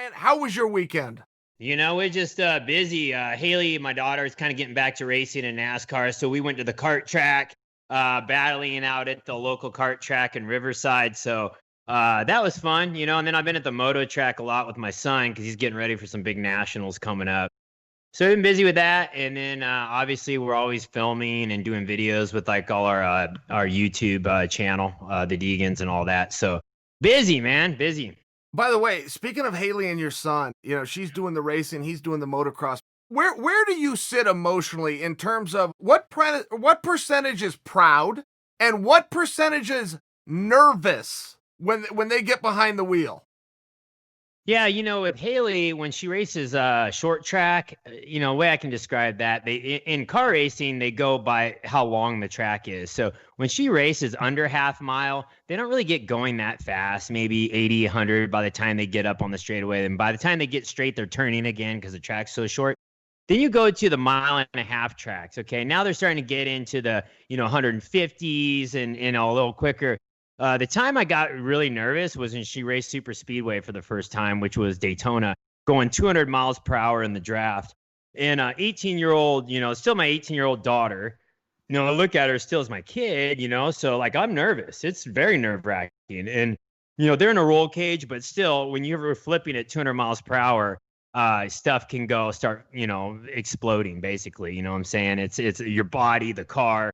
Brian. How was your weekend? We're just busy. Haley, my daughter, is kind of getting back to racing in NASCAR, so we went to the kart track, battling out at the local kart track in Riverside. So that was fun, And then I've been at the moto track a lot with my son because he's getting ready for some big nationals coming up. So I've been busy with that, and then obviously we're always filming and doing videos with like all our YouTube channel, the Deegans and all that. So busy, man, busy. By the way, speaking of Haley and your son, she's doing the racing, he's doing the motocross. Where do you sit emotionally in terms of what percentage is proud and what percentage is nervous when they get behind the wheel? Yeah, with Haley, when she races short track, way I can describe that, in car racing, they go by how long the track is. So when she races under half mile, they don't really get going that fast, maybe 80, 100 by the time they get up on the straightaway. And by the time they get straight, they're turning again because the track's so short. Then you go to the 1.5 tracks. Okay, now they're starting to get into the 150s and a little quicker. The time I got really nervous was when she raced super speedway for the first time, which was Daytona, going 200 miles per hour in the draft. And 18-year-old, still my 18-year-old daughter, I look at her still as my kid, so like I'm nervous. It's very nerve-wracking. And, they're in a roll cage, but still when you're flipping at 200 miles per hour, stuff can start, exploding basically, you know what I'm saying? It's your body, the car.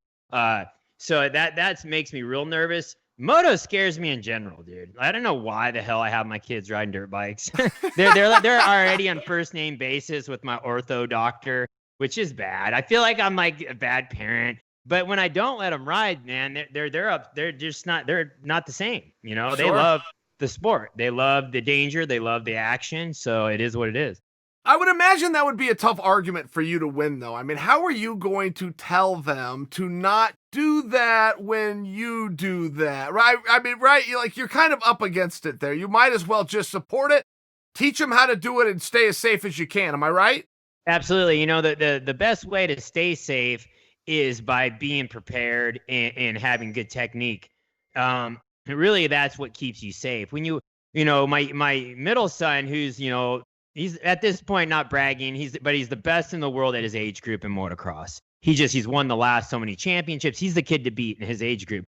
So that makes me real nervous. Moto scares me in general, dude. I don't know why the hell I have my kids riding dirt bikes. they're already on first name basis with my ortho doctor, which is bad. I feel like I'm like a bad parent. But when I don't let them ride, man, they're just not the same. They Sure. love the sport. They love the danger. They love the action. So it is what it is. I would imagine that would be a tough argument for you to win, though. I mean, how are you going to tell them to not do that when you do that? Right? I mean, right? You're kind of up against it there. You might as well just support it, teach them how to do it, and stay as safe as you can. Am I right? Absolutely. The best way to stay safe is by being prepared and having good technique. Really, that's what keeps you safe. When my middle son, who's he's at this point not bragging. But he's the best in the world at his age group in motocross. He's won the last so many championships. He's the kid to beat in his age group.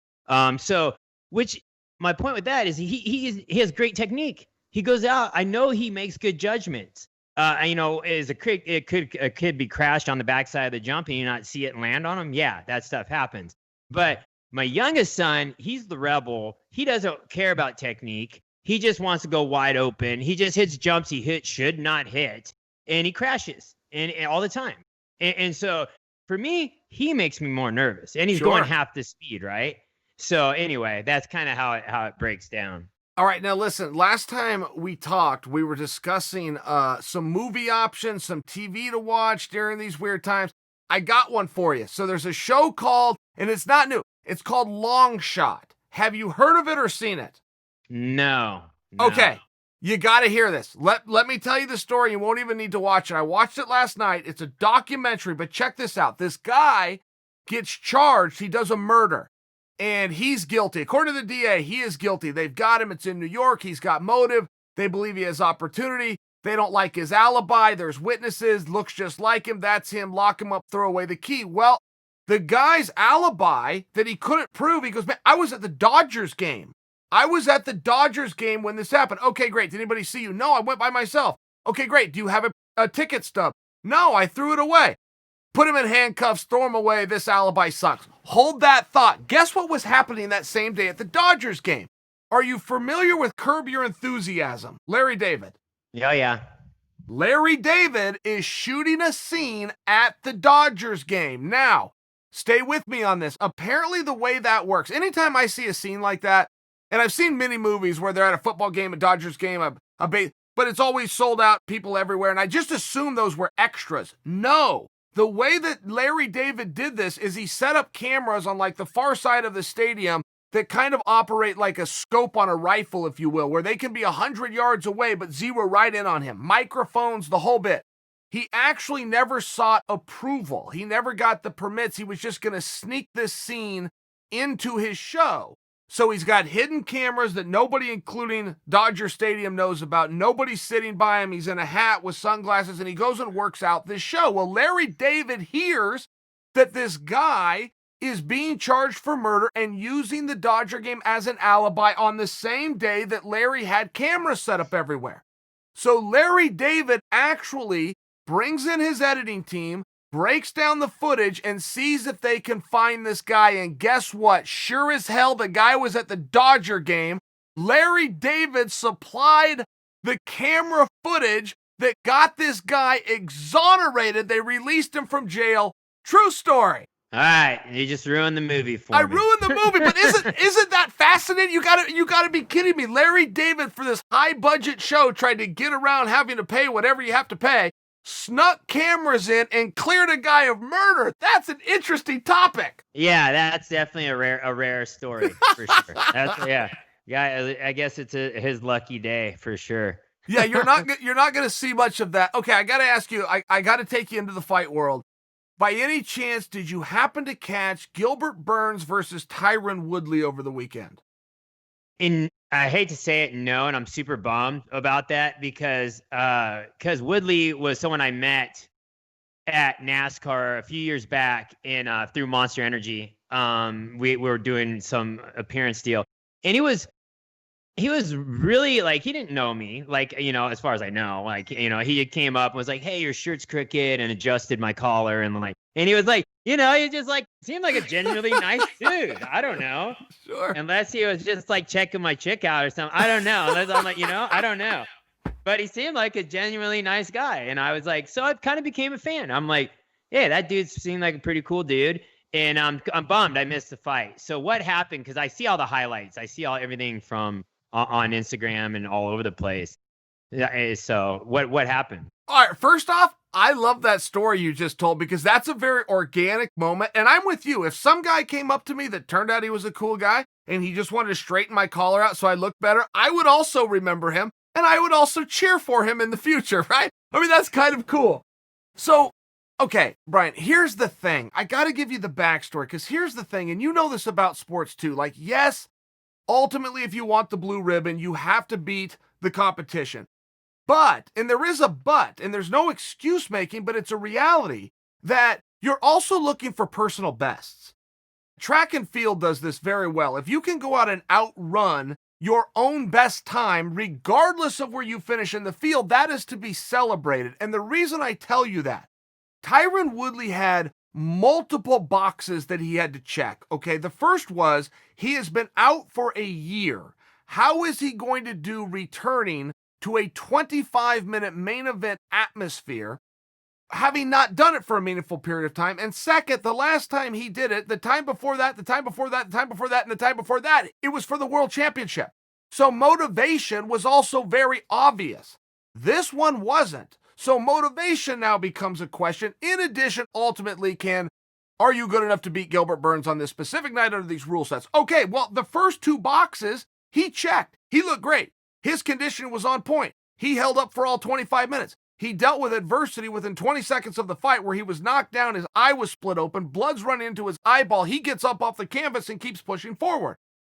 Which my point with that is he has great technique. He goes out. I know he makes good judgments. As a kid be crashed on the backside of the jump and you not see it and land on him. Yeah, that stuff happens. But my youngest son, he's the rebel. He doesn't care about technique. He just wants to go wide open. He just hits jumps should not hit, and he crashes and all the time. And so for me, he makes me more nervous, and he's Sure. going half the speed, right? So anyway, that's kind of how it breaks down. All right, now listen, last time we talked, we were discussing some movie options, some TV to watch during these weird times. I got one for you. So there's a show called, and it's not new, it's called Long Shot. Have you heard of it or seen it? No. Okay, you got to hear this. Let me tell you the story. You won't even need to watch it. I watched it last night. It's a documentary, but check this out. This guy gets charged. He does a murder, and he's guilty. According to the DA, he is guilty. They've got him. It's in New York. He's got motive. They believe he has opportunity. They don't like his alibi. There's witnesses. Looks just like him. That's him. Lock him up. Throw away the key. Well, the guy's alibi that he couldn't prove, he goes, man, I was at the Dodgers game. I was at the Dodgers game when this happened. Okay, great. Did anybody see you? No, I went by myself. Okay, great. Do you have a ticket stub? No, I threw it away. Put him in handcuffs, throw him away. This alibi sucks. Hold that thought. Guess what was happening that same day at the Dodgers game? Are you familiar with Curb Your Enthusiasm? Larry David. Yeah. Larry David is shooting a scene at the Dodgers game. Now, stay with me on this. Apparently the way that works, anytime I see a scene like that, and I've seen many movies where they're at a football game, a Dodgers game, but it's always sold out, people everywhere, and I just assume those were extras. No. The way that Larry David did this is he set up cameras on like the far side of the stadium that kind of operate like a scope on a rifle, if you will, where they can be 100 yards away but zero right in on him. Microphones, the whole bit. He actually never sought approval. He never got the permits. He was just going to sneak this scene into his show. So he's got hidden cameras that nobody, including Dodger Stadium, knows about. Nobody's sitting by him. He's in a hat with sunglasses, and he goes and works out this show. Well, Larry David hears that this guy is being charged for murder and using the Dodger game as an alibi on the same day that Larry had cameras set up everywhere. So Larry David actually brings in his editing team, breaks down the footage, and sees if they can find this guy. And guess what? Sure as hell, the guy was at the Dodger game. Larry David supplied the camera footage that got this guy exonerated. They released him from jail. True story. All right, you just ruined the movie for me. I ruined the movie, but isn't that fascinating? You gotta be kidding me. Larry David, for this high budget show, tried to get around having to pay whatever you have to pay, snuck cameras in, and cleared a guy of murder. That's an interesting topic. Yeah, that's definitely a rare story for sure. Yeah. I guess it's his lucky day for sure. Yeah, you're not gonna see much of that. Okay, I gotta ask you. I gotta take you into the fight world. By any chance, did you happen to catch Gilbert Burns versus Tyron Woodley over the weekend? I hate to say it, no, and I'm super bummed about that because Woodley was someone I met at NASCAR a few years back through Monster Energy. We were doing some appearance deal, and he was really like, he didn't know me, like, as far as I know, like, he came up and was like, hey, your shirt's crooked, and adjusted my collar, and he was like, he just like seemed like a genuinely nice dude. I don't know. Sure. Unless he was just like checking my chick out or something. I don't know. Unless I'm like, I don't know. But he seemed like a genuinely nice guy. And I was like, so I kind of became a fan. I'm like, yeah, that dude seemed like a pretty cool dude. And I'm bummed I missed the fight. So what happened? Because I see all the highlights. I see everything from on Instagram and all over the place. So what happened? All right, first off, I love that story you just told because that's a very organic moment. And I'm with you. If some guy came up to me that turned out he was a cool guy and he just wanted to straighten my collar out so I looked better, I would also remember him and I would also cheer for him in the future, right? I mean, that's kind of cool. So, okay, Brian, here's the thing. I got to give you the backstory because here's the thing, and you know this about sports too. Like, yes, ultimately, if you want the blue ribbon, you have to beat the competition. But, and there is a but, and there's no excuse making, but it's a reality that you're also looking for personal bests. Track and field does this very well. If you can go out and outrun your own best time, regardless of where you finish in the field, that is to be celebrated. And the reason I tell you that, Tyron Woodley had multiple boxes that he had to check. Okay, the first was he has been out for a year. How is he going to do returning to a 25-minute main event atmosphere, having not done it for a meaningful period of time? And second, the last time he did it, the time before that, the time before that, the time before that, and the time before that, it was for the World Championship. So motivation was also very obvious. This one wasn't. So motivation now becomes a question. In addition, ultimately, are you good enough to beat Gilbert Burns on this specific night under these rule sets? Okay, well, the first two boxes, he checked. He looked great. His condition was on point. He held up for all 25 minutes. He dealt with adversity within 20 seconds of the fight where he was knocked down, his eye was split open, blood's running into his eyeball. He gets up off the canvas and keeps pushing forward.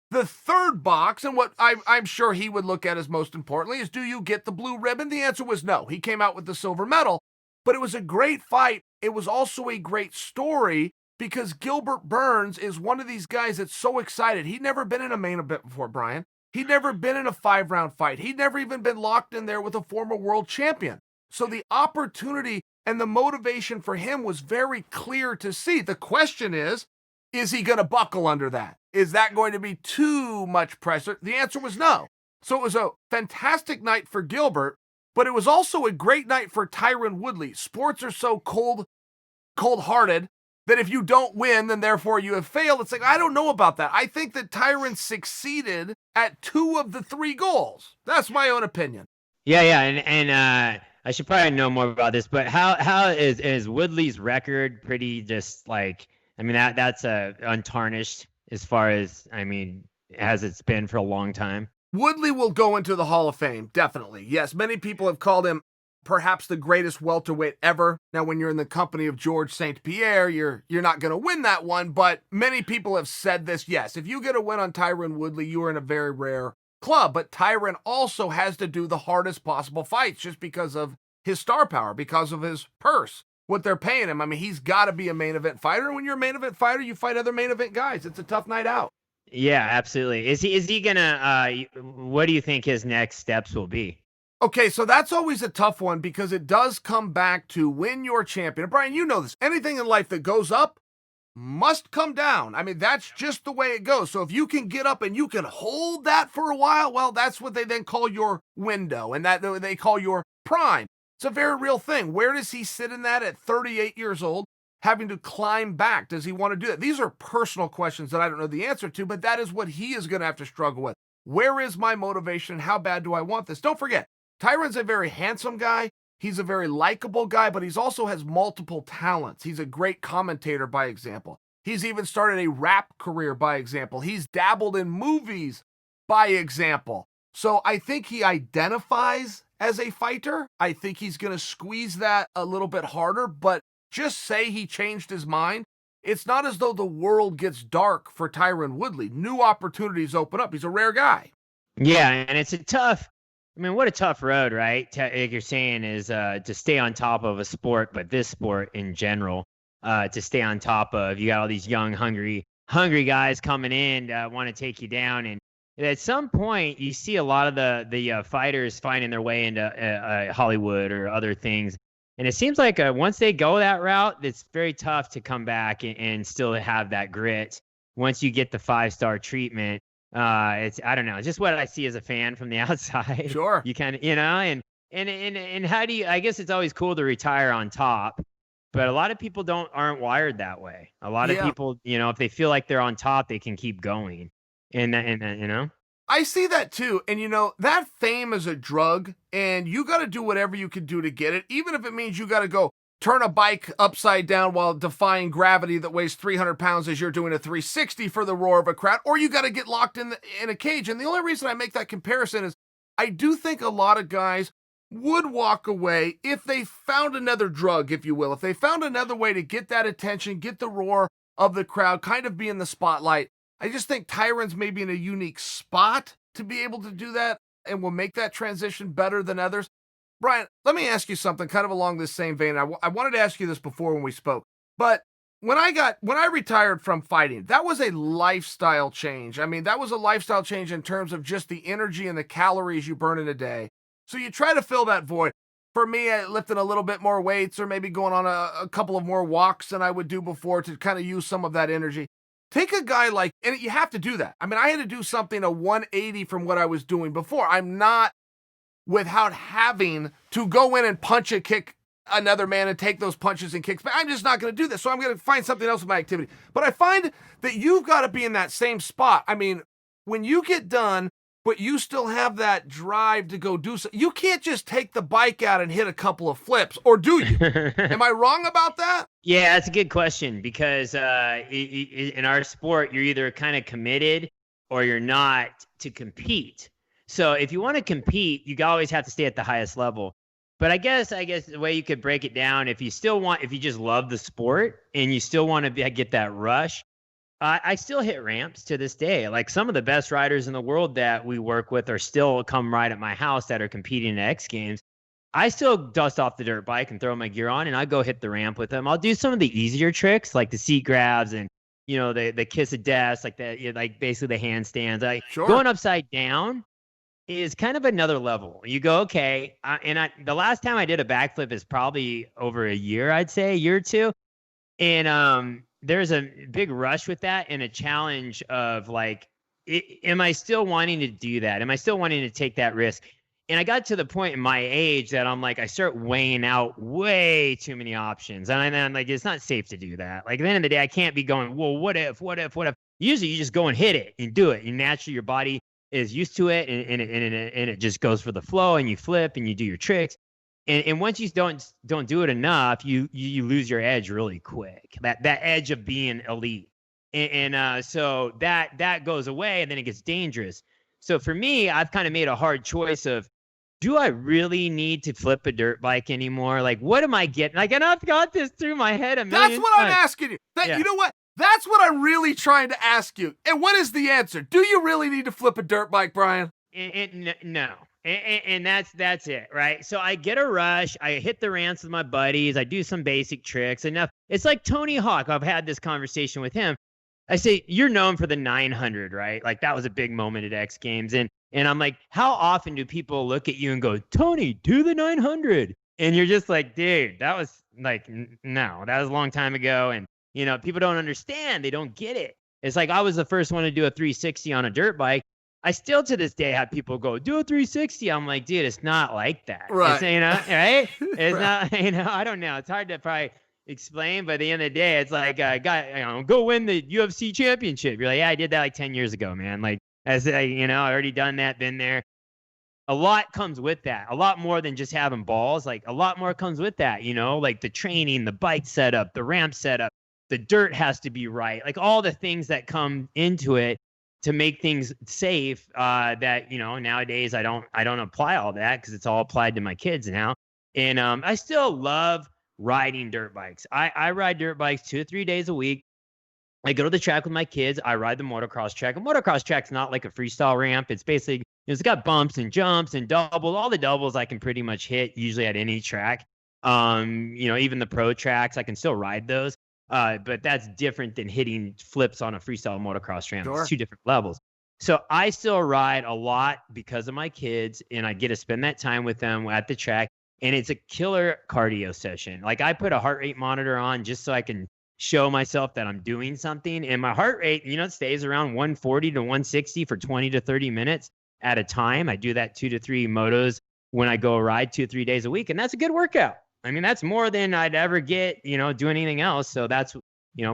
The third box, and what I'm sure he would look at as most importantly, is do you get the blue ribbon? The answer was no. He came out with the silver medal, but it was a great fight. It was also a great story because Gilbert Burns is one of these guys that's so excited. He'd never been in a main event before, Brian. He'd never been in a 5-round fight. He'd never even been locked in there with a former world champion. So the opportunity and the motivation for him was very clear to see. The question is he going to buckle under that? Is that going to be too much pressure? The answer was no. So it was a fantastic night for Gilbert, but it was also a great night for Tyron Woodley. Sports are so cold-hearted that if you don't win, then therefore you have failed. It's like, I don't know about that. I think that Tyron succeeded at 2 of the 3 goals. That's my own opinion. Yeah, and I should probably know more about this, but how is Woodley's record pretty just like, I mean, that's untarnished as far as, I mean, as it's been for a long time? Woodley will go into the Hall of Fame, definitely. Yes, many people have called him perhaps the greatest welterweight ever. Now, when you're in the company of George St. Pierre, you're not going to win that one, but many people have said this. Yes, if you get a win on Tyron Woodley, you are in a very rare club, but Tyron also has to do the hardest possible fights just because of his star power, because of his purse, what they're paying him. I mean, he's got to be a main event fighter. And when you're a main event fighter, you fight other main event guys. It's a tough night out. Yeah, absolutely. Is he gonna, what do you think his next steps will be? Okay, so that's always a tough one because it does come back to when you're champion. And Brian, you know this. Anything in life that goes up must come down. I mean, that's just the way it goes. So if you can get up and you can hold that for a while, well, that's what they then call your window, and that they call your prime. It's a very real thing. Where does he sit in that at 38 years old, having to climb back? Does he want to do that? These are personal questions that I don't know the answer to, but that is what he is going to have to struggle with. Where is my motivation? How bad do I want this? Don't forget, Tyron's a very handsome guy. He's a very likable guy, but he's also has multiple talents. He's a great commentator, by example. He's even started a rap career, by example. He's dabbled in movies, by example. So I think he identifies as a fighter. I think he's going to squeeze that a little bit harder, but just say he changed his mind. It's not as though the world gets dark for Tyron Woodley. New opportunities open up. He's a rare guy. Yeah, and it's what a tough road, right? Like you're saying, is to stay on top of a sport, but this sport in general, to stay on top of. You got all these young, hungry guys coming in want to take you down, and at some point, you see a lot of the fighters finding their way into Hollywood or other things, and it seems like once they go that route, it's very tough to come back and still have that grit. Once you get the 5-star treatment. It's, I don't know, just what I see as a fan from the outside. Sure. You kind of, and how do you, I guess it's always cool to retire on top, but a lot of people aren't wired that way. A lot of people, if they feel like they're on top, they can keep going. And I see that too. And that fame is a drug, and you got to do whatever you can do to get it, even if it means you got to go turn a bike upside down while defying gravity that weighs 300 pounds as you're doing a 360 for the roar of a crowd, or you got to get locked in a cage. And the only reason I make that comparison is I do think a lot of guys would walk away if they found another drug, if you will, if they found another way to get that attention, get the roar of the crowd, kind of be in the spotlight. I just think Tyron's maybe in a unique spot to be able to do that and will make that transition better than others. Brian, let me ask you something kind of along this same vein. I wanted to ask you this before when we spoke, but when I retired from fighting, that was a lifestyle change. I mean, that was a lifestyle change in terms of just the energy and the calories you burn in a day. So you try to fill that void. For me, lifting a little bit more weights or maybe going on a couple of more walks than I would do before to kind of use some of that energy. Take a guy like, and you have to do that. I mean, I had to do something, a 180 from what I was doing before. I'm not without having to go in and punch and kick another man and take those punches and kicks. But I'm just not going to do this. So I'm going to find something else with my activity. But I find that you've got to be in that same spot. I mean, when you get done, but you still have that drive to go do something, you can't just take the bike out and hit a couple of flips, or do you? Am I wrong about that? Yeah, that's a good question because in our sport, you're either kind of committed or you're not to compete. So if you want to compete, you always have to stay at the highest level. But I guess the way you could break it down, if you just love the sport and you still want to get that rush, I still hit ramps to this day. Like some of the best riders in the world that we work with are still come ride at my house that are competing in X Games. I still dust off the dirt bike and throw my gear on and I go hit the ramp with them. I'll do some of the easier tricks like the seat grabs and the kiss of death, like that, like basically the handstands. Sure. Going upside down is kind of another level. You go, okay. The last time I did a backflip is probably over a year, I'd say a year or two. And there's a big rush with that and a challenge of like, am I still wanting to do that? Am I still wanting to take that risk? And I got to the point in my age that I'm like, I start weighing out way too many options. And I'm like, it's not safe to do that. Like at the end of the day, I can't be going, well, what if? Usually you just go and hit it and do it. And naturally your body is used to it and it just goes for the flow and you flip and you do your tricks. And once you don't do it enough, you lose your edge really quick. That edge of being elite. So that goes away and then it gets dangerous. So for me, I've kind of made a hard choice of do I really need to flip a dirt bike anymore? Like, what am I getting? Like, and I've got this through my head a million That's what I'm times. asking you. You know what? That's what I'm really trying to ask you. And what is the answer? Do you really need to flip a dirt bike, Brian? No. And that's it, right? So I get a rush. I hit the ramps with my buddies. I do some basic tricks. Enough. It's like Tony Hawk. I've had this conversation with him. I say, you're known for the 900, right? Like that was a big moment at X Games. And I'm like, how often do people look at you and go, Tony, do the 900? And you're just like, dude, that was like, no, that was a long time ago. And, people don't understand. They don't get it. It's like I was the first one to do a 360 on a dirt bike. I still to this day have people go, do a 360. I'm like, dude, it's not like that. Right. It's, right? It's Right. not, I don't know. It's hard to probably explain, but at the end of the day, it's like, go win the UFC championship. You're like, yeah, I did that like 10 years ago, man. Like, I already done that, been there. A lot comes with that. A lot more than just having balls. Like a lot more comes with that, like the training, the bike setup, the ramp setup, the dirt has to be right. Like all the things that come into it to make things safe, that, nowadays I don't apply all that because it's all applied to my kids now. And I still love riding dirt bikes. I ride dirt bikes 2 or 3 days a week. I go to the track with my kids. I ride the motocross track. A motocross track's not like a freestyle ramp. It's basically, it's got bumps and jumps and doubles. All the doubles I can pretty much hit usually at any track. Even the pro tracks, I can still ride those. But that's different than hitting flips on a freestyle motocross ramp. Sure. It's 2 different levels. So I still ride a lot because of my kids, and I get to spend that time with them at the track. And it's a killer cardio session. Like I put a heart rate monitor on just so I can show myself that I'm doing something. And my heart rate, stays around 140 to 160 for 20 to 30 minutes at a time. I do that 2 to 3 motos when I go ride 2 or 3 days a week. And that's a good workout. I mean, that's more than I'd ever get, doing anything else. So that's,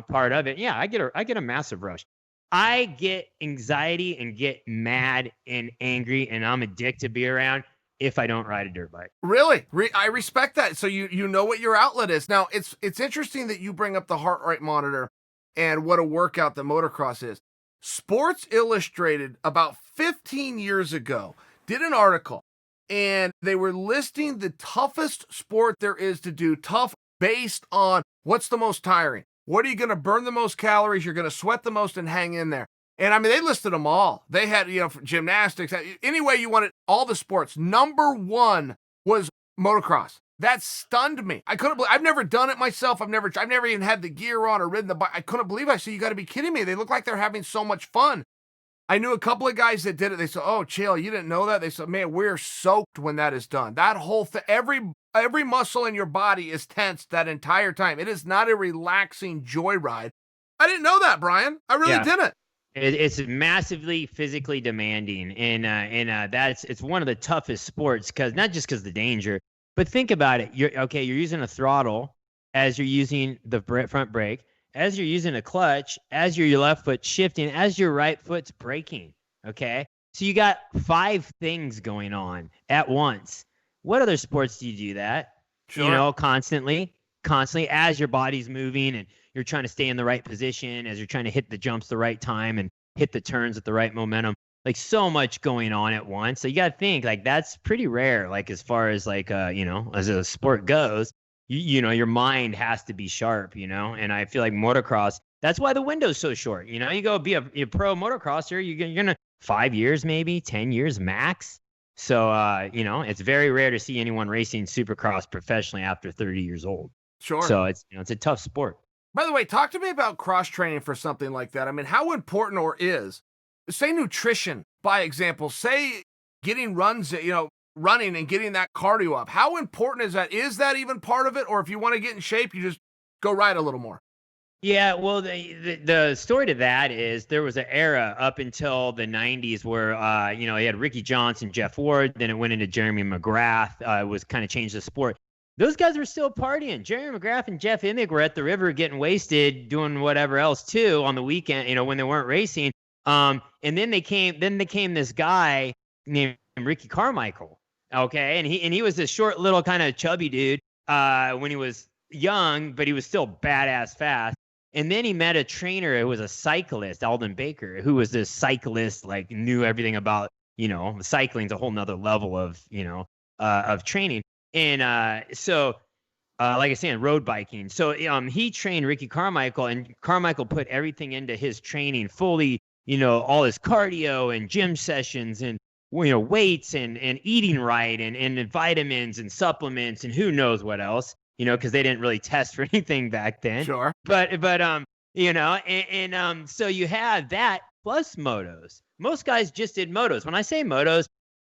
part of it. Yeah, I get a massive rush. I get anxiety and get mad and angry, and I'm addicted to be around if I don't ride a dirt bike. Really? I respect that. So you know what your outlet is. Now, it's interesting that you bring up the heart rate monitor and what a workout the motocross is. Sports Illustrated about 15 years ago did an article, and they were listing the toughest sport there is to do, tough based on what's the most tiring. What are you going to burn the most calories? You're going to sweat the most and hang in there. And I mean, they listed them all. They had, gymnastics, any way you wanted, all the sports. Number 1 was motocross. That stunned me. I couldn't believe, I've never done it myself. I've never even had the gear on or ridden the bike. I couldn't believe it. I said, you got to be kidding me. They look like they're having so much fun. I knew a couple of guys that did it. They said, oh, Chael, you didn't know that? They said, man, we're soaked when that is done. That whole thing, every muscle in your body is tensed that entire time. It is not a relaxing joyride. I didn't know that, Brian. I really didn't. It's massively physically demanding, and it's one of the toughest sports because not just because of the danger, but think about it. You're using a throttle as you're using the front brake, as you're using a clutch, as your left foot shifting, as your right foot's braking. Okay, so you got 5 things going on at once. What other sports do you do that? Sure. Constantly as your body's moving and you're trying to stay in the right position, as you're trying to hit the jumps the right time and hit the turns at the right momentum. Like so much going on at once. So you got to think like that's pretty rare. Like as far as like, as a sport goes, your mind has to be sharp, and I feel like motocross, that's why the window's so short. You go be a pro motocrosser, you're going to 5 years, maybe 10 years max. So, it's very rare to see anyone racing supercross professionally after 30 years old. Sure. So it's, it's a tough sport. By the way, talk to me about cross training for something like that. I mean, how important or is, say, nutrition, by example, say getting runs, running and getting that cardio up. How important is that? Is that even part of it? Or if you want to get in shape, you just go ride a little more? Yeah, well, the story to that is there was an era up until the 90s where, you had Ricky Johnson, Jeff Ward, then it went into Jeremy McGrath, was kind of changed the sport. Those guys were still partying. Jeremy McGrath and Jeff Emig were at the river getting wasted, doing whatever else too on the weekend, when they weren't racing. And then they came this guy named Ricky Carmichael. Okay. And he was this short little kind of chubby dude, when he was young, but he was still badass fast. And then he met a trainer who was a cyclist, Alden Baker, who was this cyclist, like knew everything about cycling's a whole nother level of training. And so like I said, road biking. So he trained Ricky Carmichael, and Carmichael put everything into his training fully, all his cardio and gym sessions and weights and eating right and vitamins and supplements and who knows what else, because they didn't really test for anything back then. Sure. But so you have that plus motos. Most guys just did motos. When I say motos,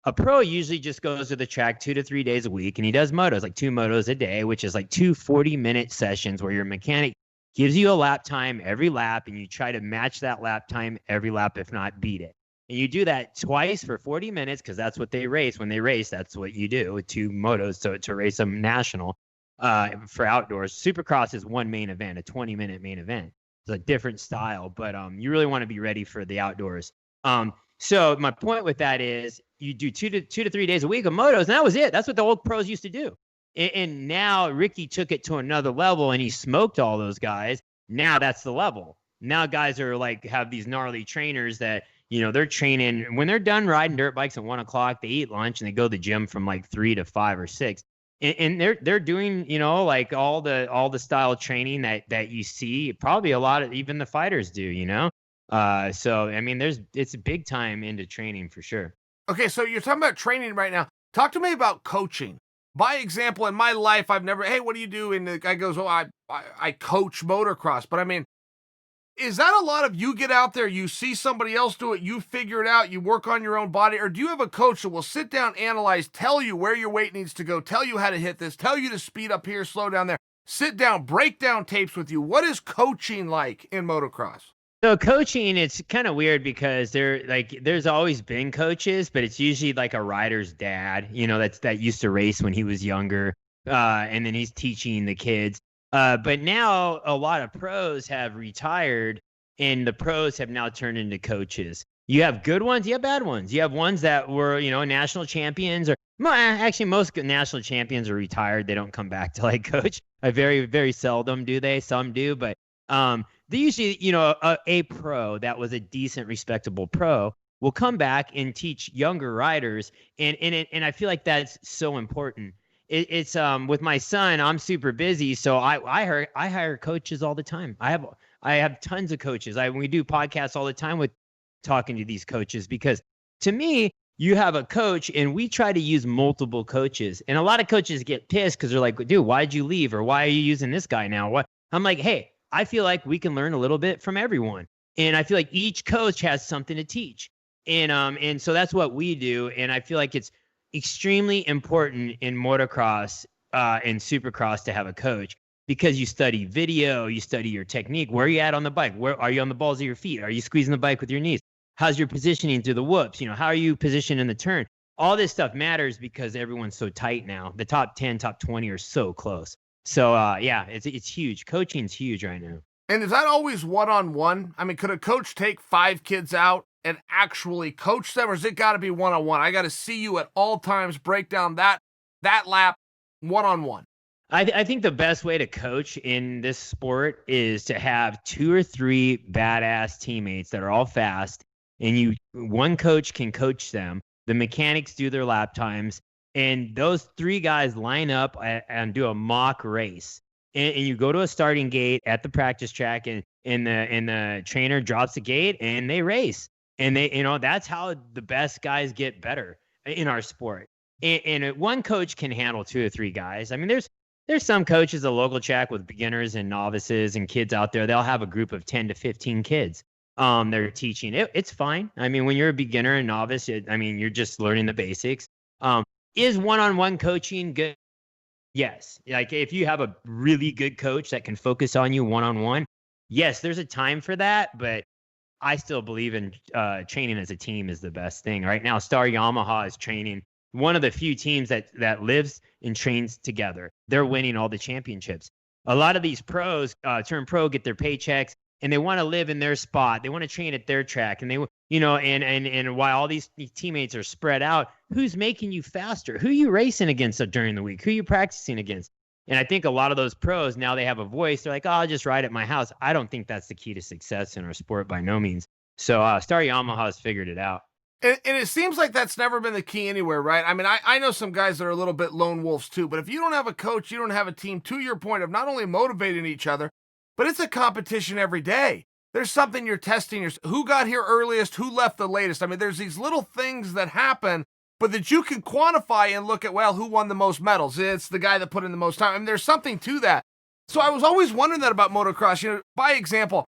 a pro usually just goes to the track 2 to 3 days a week, and he does motos, like 2 motos a day, which is like 2 40-minute sessions where your mechanic gives you a lap time every lap, and you try to match that lap time every lap, if not beat it. And you do that twice for 40 minutes because that's what they race. When they race, that's what you do with 2 motos to race a national for outdoors. Supercross is one main event, a 20-minute main event. It's a different style, but you really want to be ready for the outdoors. So my point with that is you do 2 to 3 days a week of motos, and that was it. That's what the old pros used to do. And now Ricky took it to another level, and he smoked all those guys. Now that's the level. Now guys are like have these gnarly trainers that, they're training. When they're done riding dirt bikes at 1 o'clock, they eat lunch and they go to the gym from like 3 to 5 or 6. And they're doing, like all the style training that you see, probably a lot of even the fighters do, So, I mean, it's a big time into training for sure. Okay, so you're talking about training right now. Talk to me about coaching. By example, in my life, I've never, hey, what do you do? And the guy goes, oh, I coach motocross. But I mean, is that a lot of you get out there, you see somebody else do it, you figure it out, you work on your own body? Or do you have a coach that will sit down, analyze, tell you where your weight needs to go, tell you how to hit this, tell you to speed up here, slow down there, sit down, break down tapes with you? What is coaching like in motocross? So coaching, it's kind of weird because there's always been coaches, but it's usually like a rider's dad, that used to race when he was younger, and then he's teaching the kids. But now a lot of pros have retired, and the pros have now turned into coaches. You have good ones, you have bad ones. You have ones that were, national champions, or actually most national champions are retired. They don't come back to like coach. Very, very seldom do they. Some do, but they usually, a pro that was a decent, respectable pro will come back and teach younger riders, and I feel like that's so important. It's with my son, I'm super busy, so I hire coaches all the time. I have tons of coaches. We do podcasts all the time with talking to these coaches, because to me, you have a coach, and we try to use multiple coaches. And a lot of coaches get pissed because they're like, dude, why'd you leave? Or why are you using this guy now? What? I'm like, hey, I feel like we can learn a little bit from everyone. And I feel like each coach has something to teach. And so that's what we do. And I feel like it's extremely important in motocross and supercross to have a coach, because you study video, you study your technique. Where are you at on the bike? Where are you on the balls of your feet? Are you squeezing the bike with your knees? How's your positioning through the whoops? How are you positioned in the turn? All this stuff matters because everyone's so tight now. The top 10, top 20 are so close. So yeah, it's huge. Coaching's huge right now. And is that always one-on-one? I mean, could a coach take 5 kids out and actually coach them, or is it got to be one-on-one? I got to see you at all times, break down that lap one-on-one. I think the best way to coach in this sport is to have 2 or 3 badass teammates that are all fast, and one coach can coach them. The mechanics do their lap times, and those 3 guys line up and do a mock race. And you go to a starting gate at the practice track, and the trainer drops the gate, and they race. And that's how the best guys get better in our sport. And one coach can handle 2 or 3 guys. I mean, there's some coaches, a local track with beginners and novices and kids out there. They'll have a group of 10 to 15 kids. They're teaching. It's fine. I mean, when you're a beginner and novice, you're just learning the basics. Is one-on-one coaching good? Yes. Like if you have a really good coach that can focus on you one-on-one, yes, there's a time for that, but I still believe in training as a team is the best thing. Right now, Star Yamaha is training, one of the few teams that lives and trains together. They're winning all the championships. A lot of these pros turn pro, get their paychecks, and they want to live in their spot. They want to train at their track, and they, and while all these teammates are spread out, who's making you faster? Who are you racing against during the week? Who are you practicing against? And I think a lot of those pros, now they have a voice. They're like, oh, I'll just ride at my house. I don't think that's the key to success in our sport by no means. So Star Yamaha has figured it out. And it seems like that's never been the key anywhere, right? I mean, I know some guys that are a little bit lone wolves too, but if you don't have a coach, you don't have a team, to your point of not only motivating each other, but it's a competition every day. There's something you're testing. Who got here earliest? Who left the latest? I mean, there's these little things that happen, but that you can quantify and look at, well, who won the most medals? It's the guy that put in the most time. I mean, there's something to that. So I was always wondering that about motocross. By example,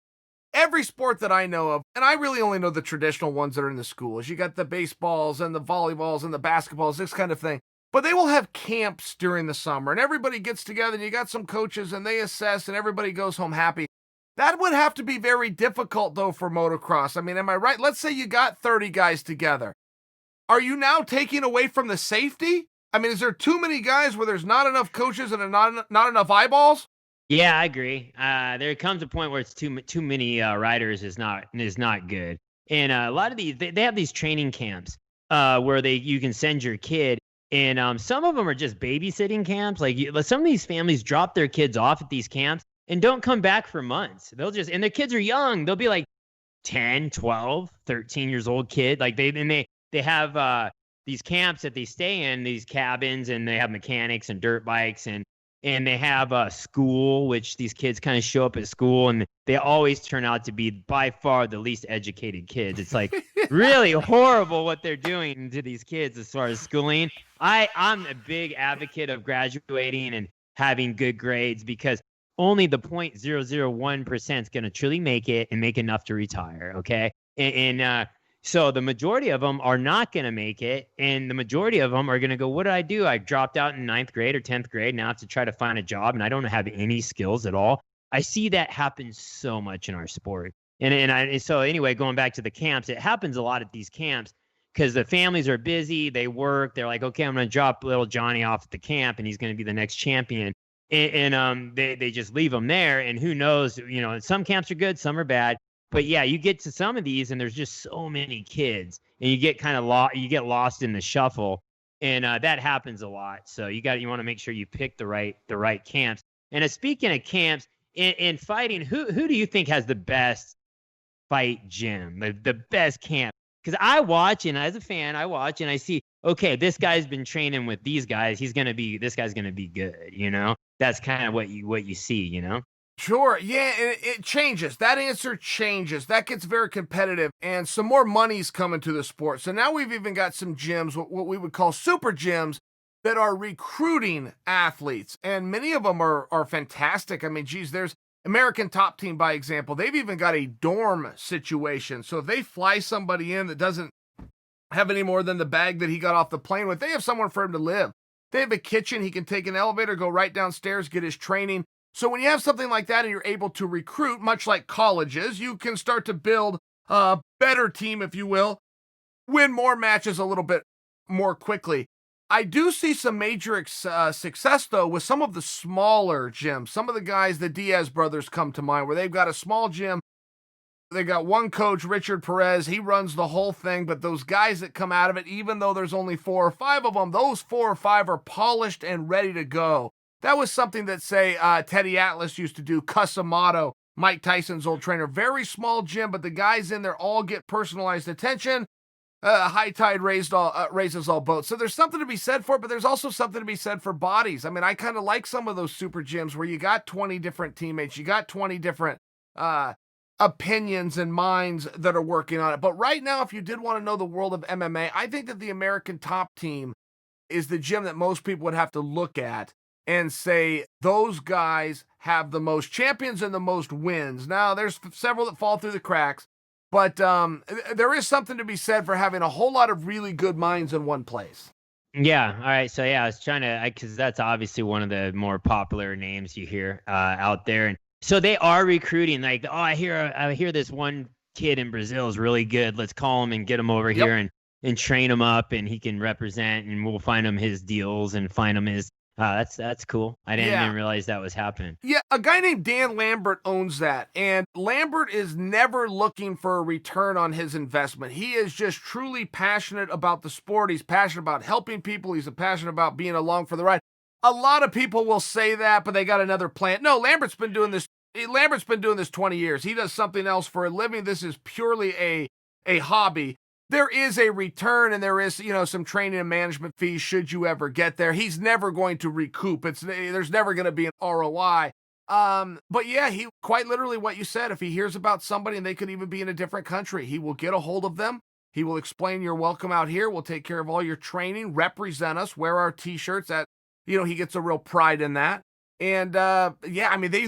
every sport that I know of, and I really only know the traditional ones that are in the schools. You got the baseballs and the volleyballs and the basketballs, this kind of thing. But they will have camps during the summer, and everybody gets together, and you got some coaches, and they assess, and everybody goes home happy. That would have to be very difficult, though, for motocross. I mean, am I right? Let's say you got 30 guys together. Are you now taking away from the safety? I mean, is there too many guys where there's not enough coaches and not enough eyeballs? Yeah, I agree. There comes a point where it's too many riders is not good. And a lot of these they have these training camps where you can send your kid, and some of them are just babysitting camps. Like some of these families drop their kids off at these camps and don't come back for months. And their kids are young. They'll be like 10, 12, 13 years old kid. Like they have these camps that they stay in, these cabins, and they have mechanics and dirt bikes, and they have a school, which these kids kind of show up at school, and they always turn out to be by far the least educated kids. It's like really horrible what they're doing to these kids as far as schooling. I'm a big advocate of graduating and having good grades, because only the 0.001% is going to truly make it and make enough to retire. Okay. So the majority of them are not going to make it, and the majority of them are going to go, what did I do? I dropped out in 9th grade or 10th grade. Now I have to try to find a job, and I don't have any skills at all. I see that happen so much in our sport. So anyway, going back to the camps, it happens a lot at these camps because the families are busy. They work. They're like, okay, I'm going to drop little Johnny off at the camp, and he's going to be the next champion. They just leave him there, and who knows? Some camps are good, some are bad. But yeah, you get to some of these, and there's just so many kids, and you get kind of you get lost in the shuffle, and that happens a lot. So you want to make sure you pick the right camps. And speaking of camps in fighting, who do you think has the best fight gym, the best camp? Because I watch, and as a fan, I watch and I see, okay, this guy's been training with these guys. This guy's gonna be good. That's kind of what you see. Sure. Yeah, it changes. That answer changes. That gets very competitive, and some more money's coming to the sport. So now we've even got some gyms, what we would call super gyms, that are recruiting athletes, and many of them are fantastic. I mean, geez, there's American Top Team, by example. They've even got a dorm situation. So if they fly somebody in that doesn't have any more than the bag that he got off the plane with, they have somewhere for him to live. They have a kitchen. He can take an elevator, go right downstairs, get his training. So when you have something like that and you're able to recruit, much like colleges, you can start to build a better team, if you will, win more matches a little bit more quickly. I do see some major success, though, with some of the smaller gyms. Some of the guys, the Diaz brothers come to mind, where they've got a small gym. They got one coach, Richard Perez. He runs the whole thing, but those guys that come out of it, even though there's only 4 or 5 of them, those 4 or 5 are polished and ready to go. That was something that, say, Teddy Atlas used to do, Cusimano, Mike Tyson's old trainer. Very small gym, but the guys in there all get personalized attention. High tide raises all boats. So there's something to be said for it, but there's also something to be said for bodies. I mean, I kind of like some of those super gyms where you got 20 different teammates, you got 20 different opinions and minds that are working on it. But right now, if you did want to know the world of MMA, I think that the American Top Team is the gym that most people would have to look at and say those guys have the most champions and the most wins. Now, there's several that fall through the cracks, but there is something to be said for having a whole lot of really good minds in one place. Yeah. All right. So yeah, I was trying to, because that's obviously one of the more popular names you hear out there, and so they are recruiting. Like, oh, I hear this one kid in Brazil is really good. Let's call him and get him over here and train him up, and he can represent, and we'll find him his deals and find him his. That's cool. I didn't even realize that was happening. Yeah, a guy named Dan Lambert owns that, and Lambert is never looking for a return on his investment. He is just truly passionate about the sport. He's passionate about helping people. He's passionate about being along for the ride. A lot of people will say that, but they got another plan. No, Lambert's been doing this 20 years. He does something else for a living. This is purely a hobby. there is a return and there is, some training and management fees should you ever get there. He's never going to recoup. There's never going to be an ROI. But yeah, he quite literally what you said, if he hears about somebody and they could even be in a different country, he will get a hold of them. He will explain you're welcome out here. We'll take care of all your training, represent us, wear our t-shirts he gets a real pride in that. And, yeah, I mean, they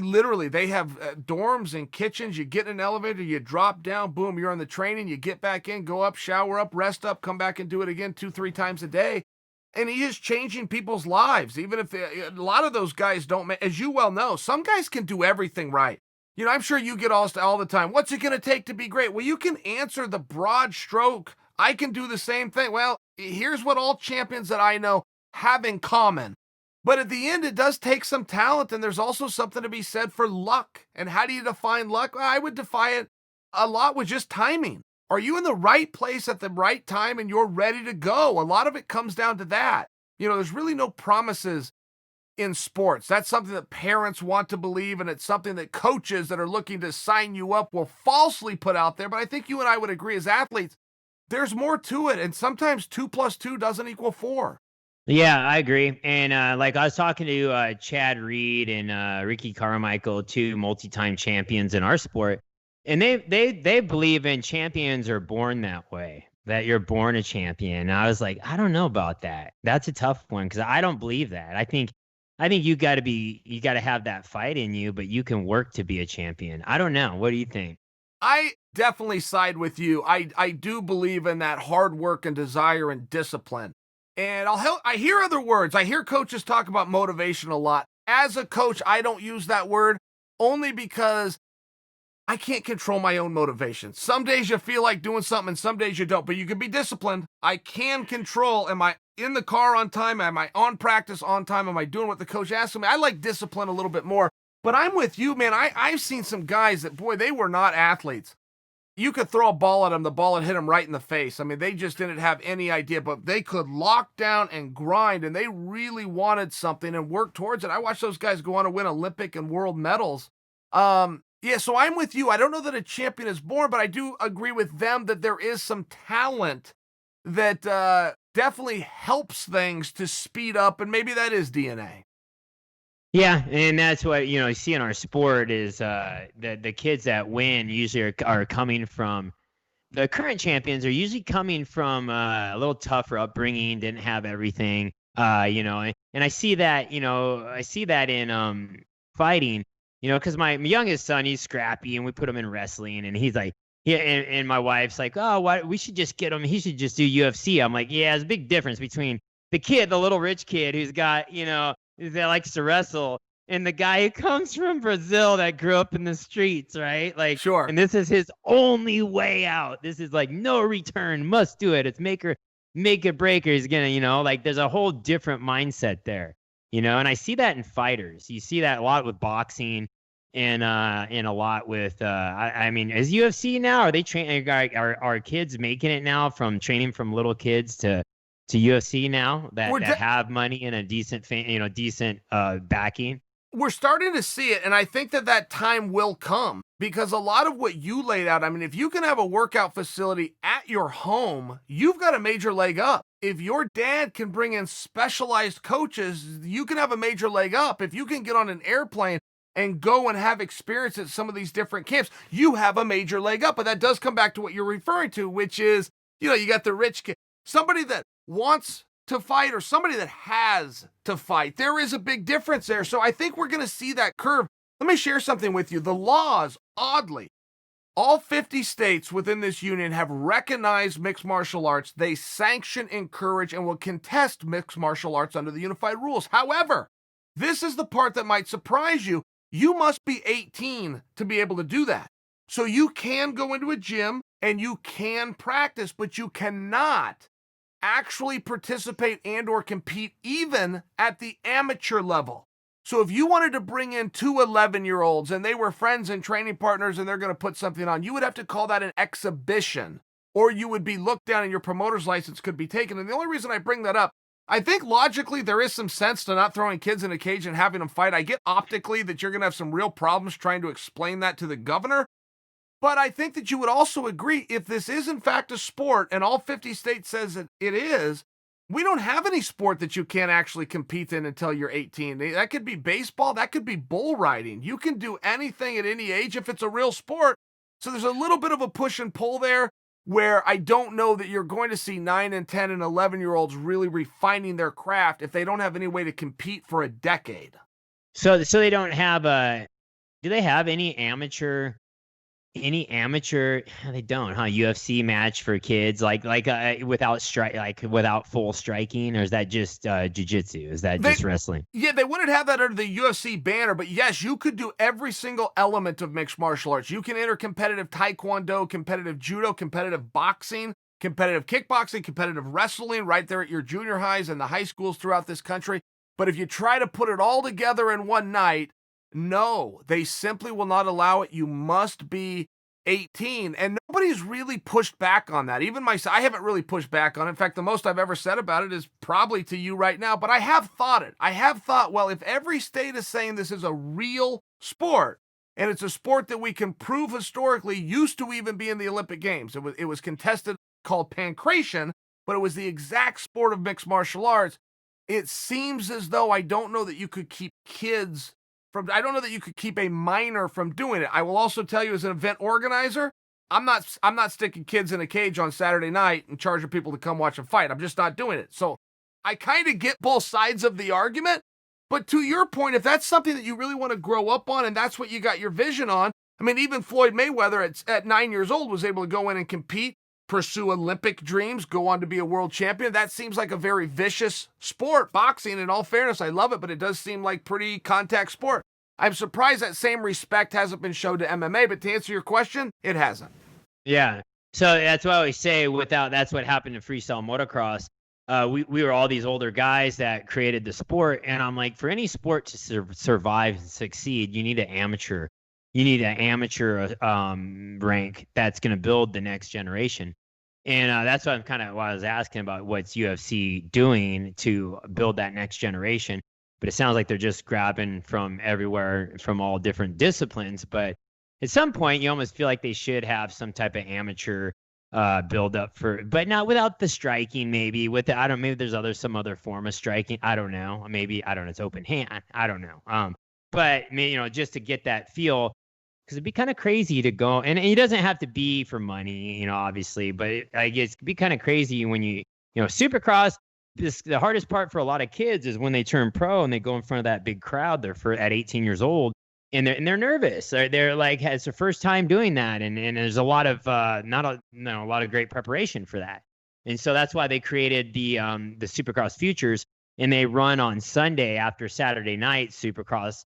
have dorms and kitchens. You get in an elevator, you drop down, boom, you're on the training, you get back in, go up, shower up, rest up, come back and do it again 2-3 times a day. And he is changing people's lives, even if a lot of those guys don't, as you well know, some guys can do everything right. I'm sure you get asked all the time, what's it going to take to be great? Well, you can answer the broad stroke. I can do the same thing. Well, here's what all champions that I know have in common. But at the end, it does take some talent, and there's also something to be said for luck. And how do you define luck? Well, I would define it a lot with just timing. Are you in the right place at the right time and you're ready to go? A lot of it comes down to that. There's really no promises in sports. That's something that parents want to believe, and it's something that coaches that are looking to sign you up will falsely put out there. But I think you and I would agree as athletes, there's more to it. And sometimes 2 + 2 doesn't equal 4. Yeah, I agree. And like I was talking to Chad Reed and Ricky Carmichael, 2 multi-time champions in our sport, and they believe in champions are born that way, that you're born a champion. And I was like, I don't know about that. That's a tough one because I don't believe that. I think you got to have that fight in you, but you can work to be a champion. I don't know. What do you think? I definitely side with you. I do believe in that hard work and desire and discipline. And I hear other words. I hear coaches talk about motivation a lot. As a coach, I don't use that word only because I can't control my own motivation. Some days you feel like doing something and some days you don't, but you can be disciplined. I can control, am I in the car on time? Am I on practice on time? Am I doing what the coach asked me? I like discipline a little bit more, but I'm with you, man. I've seen some guys that, boy, they were not athletes. You could throw a ball at them, the ball would hit them right in the face. I mean, they just didn't have any idea, but they could lock down and grind, and they really wanted something and work towards it. I watched those guys go on to win Olympic and world medals. Yeah, so I'm with you. I don't know that a champion is born, but I do agree with them that there is some talent that definitely helps things to speed up, and maybe that is DNA. Yeah, and that's what you see in our sport is the kids that win usually are coming from the current champions are usually coming from a little tougher upbringing, didn't have everything, and I see that in fighting, because my youngest son, he's scrappy, and we put him in wrestling, and he's like, yeah, and my wife's like, oh, why we should just get him. He should just do UFC. I'm like, yeah, there's a big difference between the little rich kid who's got that likes to wrestle, and the guy who comes from Brazil that grew up in the streets, right? Like, sure. And this is his only way out. This is like no return, must do it. It's make it break, or he's gonna, like there's a whole different mindset there, and I see that in fighters. You see that a lot with boxing, and a lot with I mean, is UFC now? Are they training? Are kids making it now from training from little kids to UFC now that have money and a decent backing? We're starting to see it, and I think that time will come because a lot of what you laid out, I mean, if you can have a workout facility at your home, you've got a major leg up. If your dad can bring in specialized coaches, you can have a major leg up. If you can get on an airplane and go and have experience at some of these different camps, you have a major leg up. But that does come back to what you're referring to, which is, you got the rich kid, somebody that wants to fight or somebody that has to fight. There is a big difference there. So I think we're going to see that curve. Let me share something with you. The laws, oddly, all 50 states within this union have recognized mixed martial arts. They sanction, encourage, and will contest mixed martial arts under the unified rules. However, this is the part that might surprise you. You must be 18 to be able to do that. So you can go into a gym and you can practice, but you cannot actually participate and or compete even at the amateur level. So if you wanted to bring in 2 11-year-olds and they were friends and training partners and they're going to put something on, you would have to call that an exhibition, or you would be looked down and your promoter's license could be taken. And the only reason I bring that up, I think logically there is some sense to not throwing kids in a cage and having them fight. I get optically that you're going to have some real problems trying to explain that to the governor. But I think that you would also agree, if this is in fact a sport and all 50 states says that it is, we don't have any sport that you can't actually compete in until you're 18. That could be baseball, that could be bull riding. You can do anything at any age if it's a real sport. So there's a little bit of a push and pull there, where I don't know that you're going to see 9 and 10 and 11-year-olds really refining their craft if they don't have any way to compete for a decade. So they don't have do they have any amateur, they don't, huh? UFC match for kids, like without full striking, or is that just jiu-jitsu? Is that just wrestling? Yeah, they wouldn't have that under the UFC banner, but yes, you could do every single element of mixed martial arts. You can enter competitive taekwondo, competitive judo, competitive boxing, competitive kickboxing, competitive wrestling right there at your junior highs and the high schools throughout this country. But if you try to put it all together in one night, no, they simply will not allow it. You must be 18. And nobody's really pushed back on that. Even myself, I haven't really pushed back on it. In fact, the most I've ever said about it is probably to you right now. But I have thought it. I have thought, well, if every state is saying this is a real sport, and it's a sport that we can prove historically used to even be in the Olympic Games. It was contested, called pancration, but it was the exact sport of mixed martial arts. It seems as though I don't know that you could keep kids I don't know that you could keep a minor from doing it. I will also tell you, as an event organizer, I'm not sticking kids in a cage on Saturday night and charging people to come watch a fight. I'm just not doing it. So I kind of get both sides of the argument. But to your point, if that's something that you really want to grow up on and that's what you got your vision on, I mean, even Floyd Mayweather at 9 years old was able to go in and compete, pursue Olympic dreams, go on to be a world champion. That seems like a very vicious sport. Boxing, in all fairness, I love it, but it does seem like pretty contact sport. I'm surprised that same respect hasn't been shown to MMA, but to answer your question, it hasn't. Yeah. So that's what I always say, that's what happened to freestyle motocross. We were all these older guys that created the sport. And I'm like, for any sport to survive and succeed, you need an amateur. You need an amateur rank that's going to build the next generation. And that's what I was asking about, what's UFC doing to build that next generation. But it sounds like they're just grabbing from everywhere, from all different disciplines. But at some point, you almost feel like they should have some type of amateur build up but not without the striking. Maybe maybe there's some other form of striking. I don't know. Maybe, I don't know. It's open hand. I don't know. But just to get that feel, because it'd be kind of crazy to go, and it doesn't have to be for money, obviously. But I guess it'd be kind of crazy when Supercross. The hardest part for a lot of kids is when they turn pro and they go in front of that big crowd. At 18 years old, and they're nervous. They're like, it's their first time doing that, and there's a lot of a lot of great preparation for that. And so that's why they created the Supercross Futures, and they run on Sunday after Saturday night Supercross,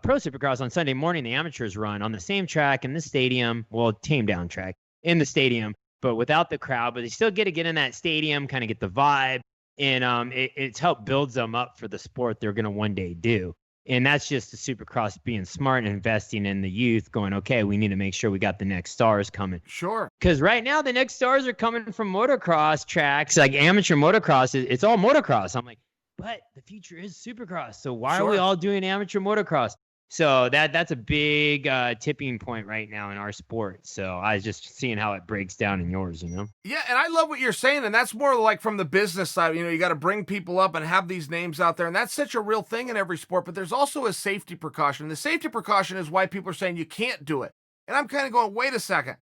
Pro Supercross on Sunday morning. The amateurs run on the same track in the stadium, tamed down track in the stadium, but without the crowd. But they still get in that stadium, kind of get the vibe. And it's helped builds them up for the sport they're going to one day do. And that's just the Supercross being smart and investing in the youth, going, okay, we need to make sure we got the next stars coming. Sure. Because right now the next stars are coming from motocross tracks, like amateur motocross. It's all motocross. I'm like, but the future is Supercross. So why are we all doing amateur motocross? So that's a big tipping point right now in our sport. So I was just seeing how it breaks down in yours, Yeah, and I love what you're saying, and that's more like from the business side. You got to bring people up and have these names out there, and that's such a real thing in every sport. But there's also a safety precaution. The safety precaution is why people are saying you can't do it. And I'm kind of going, wait a second.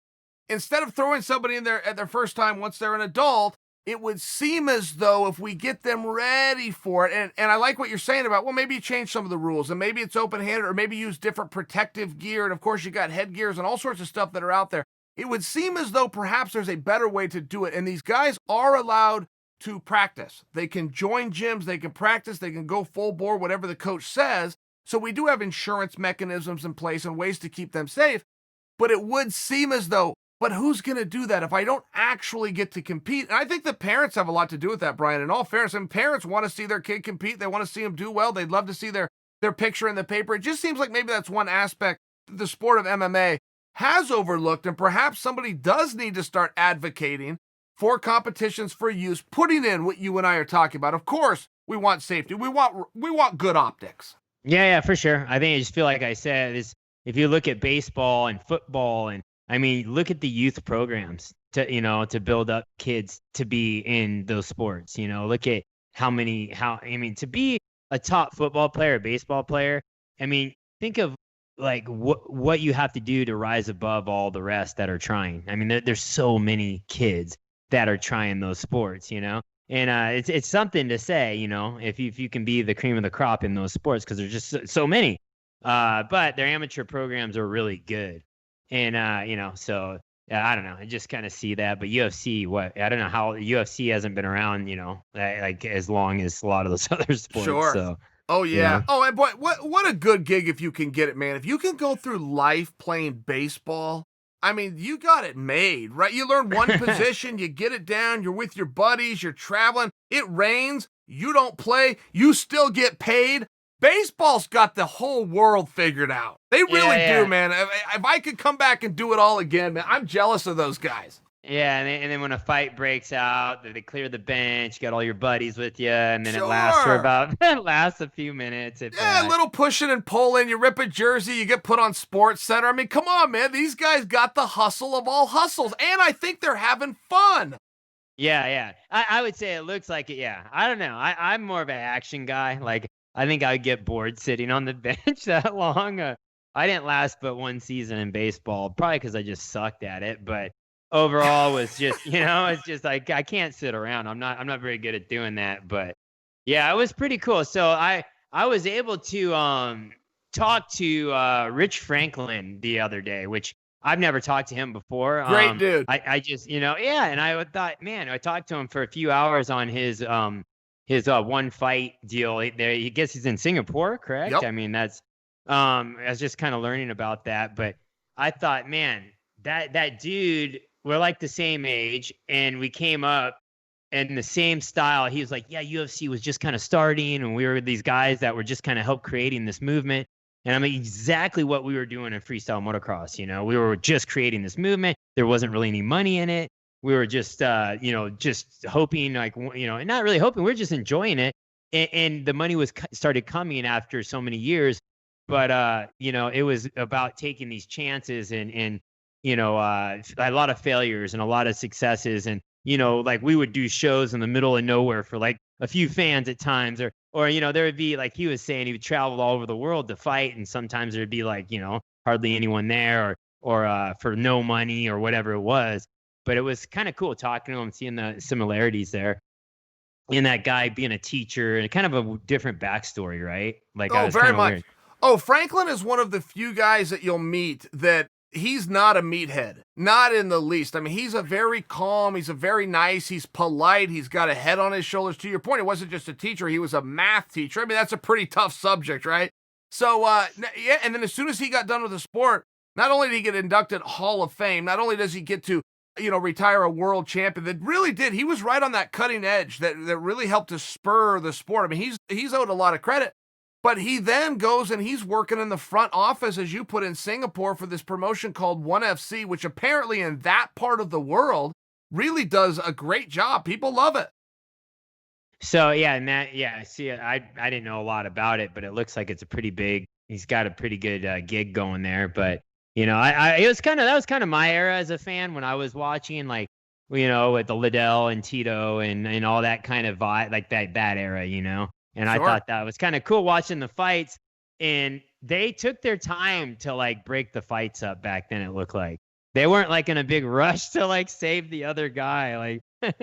Instead of throwing somebody in there at their first time once they're an adult, it would seem as though if we get them ready for it, and I like what you're saying about, well, maybe you change some of the rules, and maybe it's open-handed, or maybe use different protective gear, and of course you got headgears and all sorts of stuff that are out there. It would seem as though perhaps there's a better way to do it, and these guys are allowed to practice. They can join gyms, they can practice, they can go full bore, whatever the coach says. So we do have insurance mechanisms in place and ways to keep them safe, but it would seem as though, but who's going to do that if I don't actually get to compete? And I think the parents have a lot to do with that, Brian. In all fairness, and parents want to see their kid compete. They want to see them do well. They'd love to see their picture in the paper. It just seems like maybe that's one aspect the sport of MMA has overlooked, and perhaps somebody does need to start advocating for competitions for use, putting in what you and I are talking about. Of course, we want safety. We want good optics. Yeah, for sure. I think I just feel like I said is, if you look at baseball and football and I mean, look at the youth programs to build up kids to be in those sports. Look at I mean, to be a top football player, baseball player. I mean, think of like what you have to do to rise above all the rest that are trying. I mean, there's so many kids that are trying those sports, and it's something to say, if you can be the cream of the crop in those sports, because there's just so many. But their amateur programs are really good, and so yeah, I don't know. I just kind of see that, but UFC, I don't know how UFC hasn't been around, like as long as a lot of those other sports. Sure. So. Oh yeah. Oh, and boy, what a good gig if you can get it, man. If you can go through life playing baseball, I mean, you got it made, right? You learn one position, you get it down, you're with your buddies, you're traveling, it rains, you don't play, you still get paid. Baseball's got the whole world figured out. They really do, man. If I could come back and do it all again, man, I'm jealous of those guys. Yeah, and then when a fight breaks out, they clear the bench, you got all your buddies with you, and then it lasts for lasts a few minutes. A little pushing and pulling. You rip a jersey, you get put on Sports Center. I mean, come on, man. These guys got the hustle of all hustles, and I think they're having fun. Yeah. I would say it looks like it, yeah. I don't know. I'm more of an action guy. Like, I think I would get bored sitting on the bench that long. I didn't last but one season in baseball, probably because I just sucked at it, but overall was just, it's just like I can't sit around. I'm not very good at doing that, but yeah, it was pretty cool. So I was able to talk to Rich Franklin the other day, which I've never talked to him before. Great dude. I just, and I thought, man, I talked to him for a few hours on his one fight deal there. I guess he's in Singapore, correct? Yep. I mean, that's I was just kind of learning about that, but I thought, man, that dude, we're like the same age, and we came up in the same style. He was like, yeah, UFC was just kind of starting, and we were these guys that were just kind of help creating this movement. And I mean, exactly what we were doing in freestyle motocross. We were just creating this movement. There wasn't really any money in it. We were just, just hoping, like, and not really hoping. We were just enjoying it. And the money started coming after so many years. But, it was about taking these chances and a lot of failures and a lot of successes. And, like we would do shows in the middle of nowhere for like a few fans at times, or, there would be, like he was saying, he would travel all over the world to fight. And sometimes there'd be like, hardly anyone there or for no money or whatever it was. But it was kind of cool talking to him, seeing the similarities there. And that guy being a teacher and kind of a different backstory, right? Like, very much. Weird. Oh, Franklin is one of the few guys that you'll meet that he's not a meathead, not in the least. I mean, he's a very calm, he's a very nice, he's polite, he's got a head on his shoulders. To your point, it wasn't just a teacher, he was a math teacher. I mean, that's a pretty tough subject, right? So, yeah, and then as soon as he got done with the sport, not only did he get inducted Hall of Fame, not only does he get to, retire a world champion, that really did. He was right on that cutting edge that really helped to spur the sport. I mean, he's owed a lot of credit. But he then goes and he's working in the front office, as you put, in Singapore for this promotion called ONE FC, which apparently in that part of the world really does a great job. People love it. So, yeah, and see, I didn't know a lot about it, but it looks like it's he's got a pretty good gig going there. But, that was kind of my era as a fan when I was watching, like, with the Liddell and Tito and all that kind of vibe, like that era, And sure. I thought that was kind of cool watching the fights, and they took their time to like break the fights up back then. It looked like they weren't like in a big rush to like save the other guy. Like,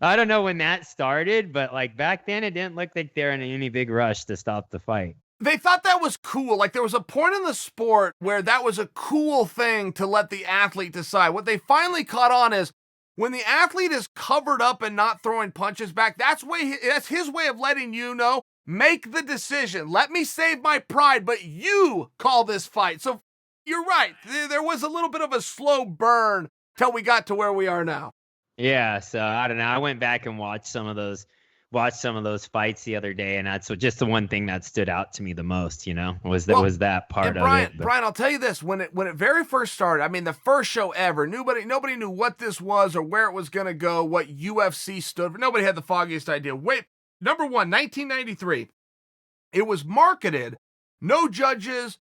I don't know when that started, but like back then it didn't look like they're in any big rush to stop the fight. They thought that was cool. Like there was a point in the sport where that was a cool thing to let the athlete decide. What they finally caught on is when the athlete is covered up and not throwing punches back, that's his way of letting you know, make the decision. Let me save my pride, but you call this fight. So you're right. There was a little bit of a slow burn till we got to where we are now. Yeah. So I don't know. I went back and watched some of those fights the other day, and that's just the one thing that stood out to me the most, was that part of it. But Brian, I'll tell you this, when it very first started, I mean, the first show ever, nobody knew what this was or where it was going to go, what UFC stood for. Nobody had the foggiest idea. Wait, number one, 1993, it was marketed, no judges,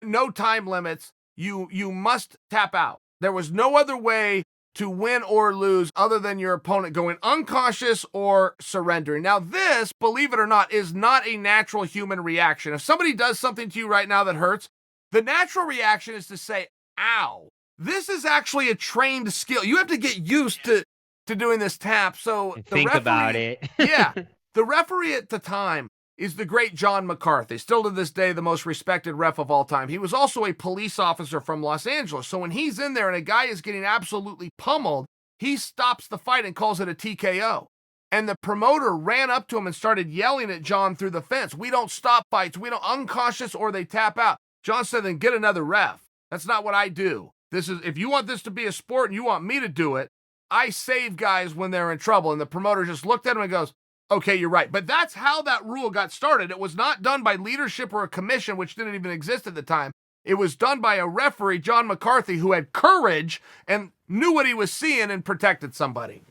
no time limits, you must tap out. There was no other way to win or lose other than your opponent going unconscious or surrendering. Now this, believe it or not, is not a natural human reaction. If somebody does something to you right now that hurts, the natural reaction is to say, ow. This is actually a trained skill. You have to get used to doing this tap. So think about it. Yeah. The referee at the time is the great John McCarthy, still to this day the most respected ref of all time. He was also a police officer from Los Angeles. So when he's in there and a guy is getting absolutely pummeled, he stops the fight and calls it a TKO. And the promoter ran up to him and started yelling at John through the fence. We don't stop fights. We don't unconscious or they tap out. John said, then get another ref. That's not what I do. This is, if you want this to be a sport and you want me to do it, I save guys when they're in trouble. And the promoter just looked at him and goes, okay, you're right. But that's how that rule got started. It was not done by leadership or a commission, which didn't even exist at the time. It was done by a referee, John McCarthy, who had courage and knew what he was seeing and protected somebody.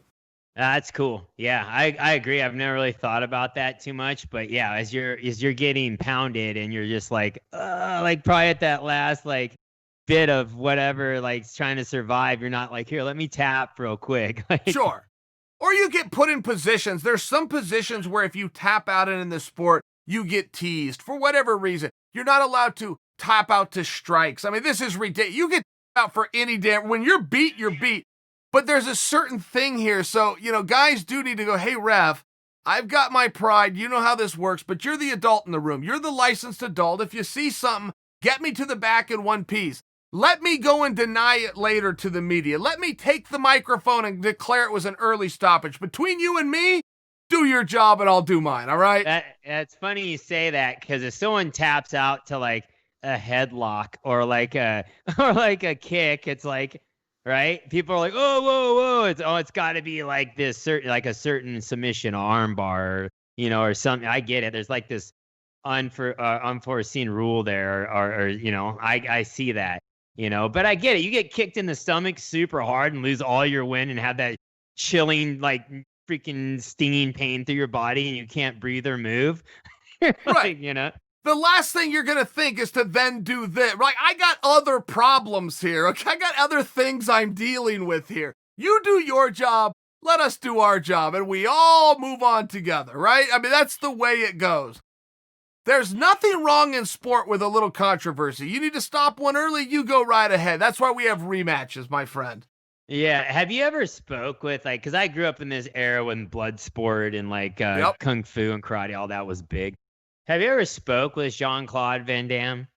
That's cool. Yeah, I agree. I've never really thought about that too much, but yeah, as you're getting pounded and you're just like probably at that last bit of whatever, trying to survive, you're not like, here, let me tap real quick. Sure. Or you get put in positions. There's some positions where if you tap out in this sport, you get teased for whatever reason. You're not allowed to tap out to strikes. I mean, this is ridiculous. You get out for any damn, when you're beat, you're beat. But there's a certain thing here. So, guys do need to go, hey, ref, I've got my pride. You know how this works, but you're the adult in the room. You're the licensed adult. If you see something, get me to the back in one piece. Let me go and deny it later to the media. Let me take the microphone and declare it was an early stoppage. Between you and me, do your job and I'll do mine, all right? It's funny you say that, because if someone taps out to a headlock or a kick, it's right? People are like, oh, whoa. It's got to be this certain, a certain submission arm bar, or something. I get it. There's this unforeseen rule there, or I see that. But I get it. You get kicked in the stomach super hard and lose all your wind and have that chilling, freaking stinging pain through your body and you can't breathe or move. Right. The last thing you're going to think is to then do this. Right? I got other problems here. Okay? I got other things I'm dealing with here. You do your job. Let us do our job. And we all move on together. Right? I mean, that's the way it goes. There's nothing wrong in sport with a little controversy. You need to stop one early, you go right ahead. That's why we have rematches, my friend. Yeah. Have you ever spoke with, because I grew up in this era when blood sport and kung fu and karate, all that was big. Have you ever spoke with Jean-Claude Van Damme?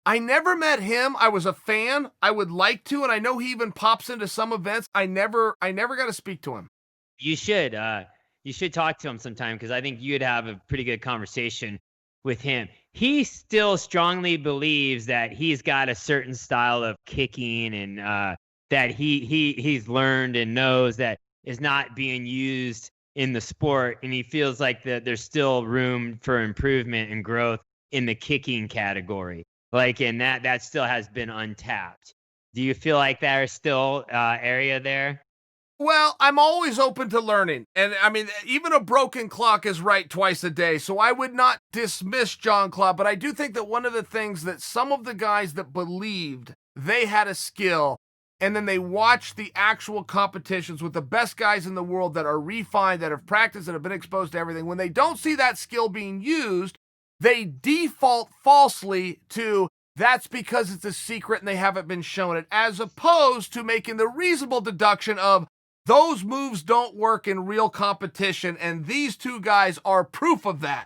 I never met him. I was a fan. I would like to, and I know he even pops into some events. I never got to speak to him. You should. You should talk to him sometime, because I think you'd have a pretty good conversation with him. He still strongly believes that he's got a certain style of kicking and that he's learned and knows that is not being used in the sport, and he feels like there's still room for improvement and growth in the kicking category, and that still has been untapped. Do you feel like there's still area there? Well, I'm always open to learning. And I mean, even a broken clock is right twice a day. So I would not dismiss Jean-Claude, but I do think that one of the things that some of the guys that believed they had a skill, and then they watched the actual competitions with the best guys in the world that are refined, that have practiced, that have been exposed to everything, when they don't see that skill being used, they default falsely to that's because it's a secret and they haven't been shown it, as opposed to making the reasonable deduction of those moves don't work in real competition, and these two guys are proof of that.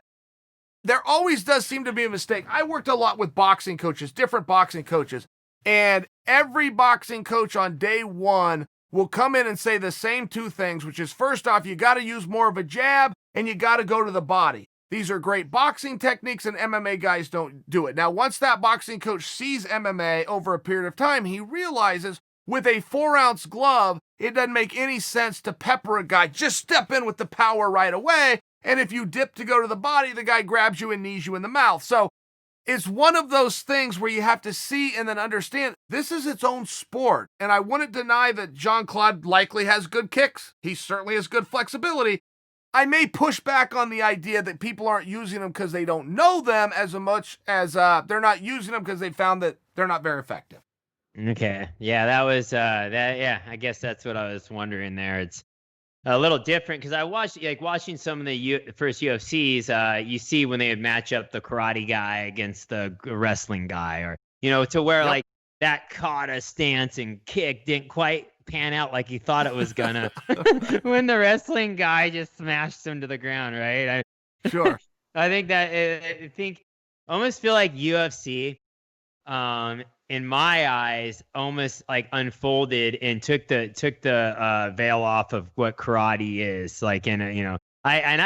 There always does seem to be a mistake. I worked a lot with boxing coaches, different boxing coaches, and every boxing coach on day one will come in and say the same two things, which is, first off, you got to use more of a jab and you got to go to the body. These are great boxing techniques, and MMA guys don't do it. Now, once that boxing coach sees MMA over a period of time, he realizes with a 4-ounce glove, it doesn't make any sense to pepper a guy. Just step in with the power right away. And if you dip to go to the body, the guy grabs you and knees you in the mouth. So it's one of those things where you have to see and then understand this is its own sport. And I wouldn't deny that Jean-Claude likely has good kicks. He certainly has good flexibility. I may push back on the idea that people aren't using them because they don't know them as much as they're not using them because they found that they're not very effective. Okay. Yeah, that was that. Yeah, I guess that's what I was wondering there. It's a little different because I watched like watching some of the first UFCs. You see when they would match up the karate guy against the wrestling guy, or to where Yep. like that kata stance and kick didn't quite pan out like he thought it was gonna. When the wrestling guy just smashed him to the ground, right? Sure. I think that I think I almost feel like UFC, in my eyes, almost like unfolded and took the veil off of what karate is. Like, I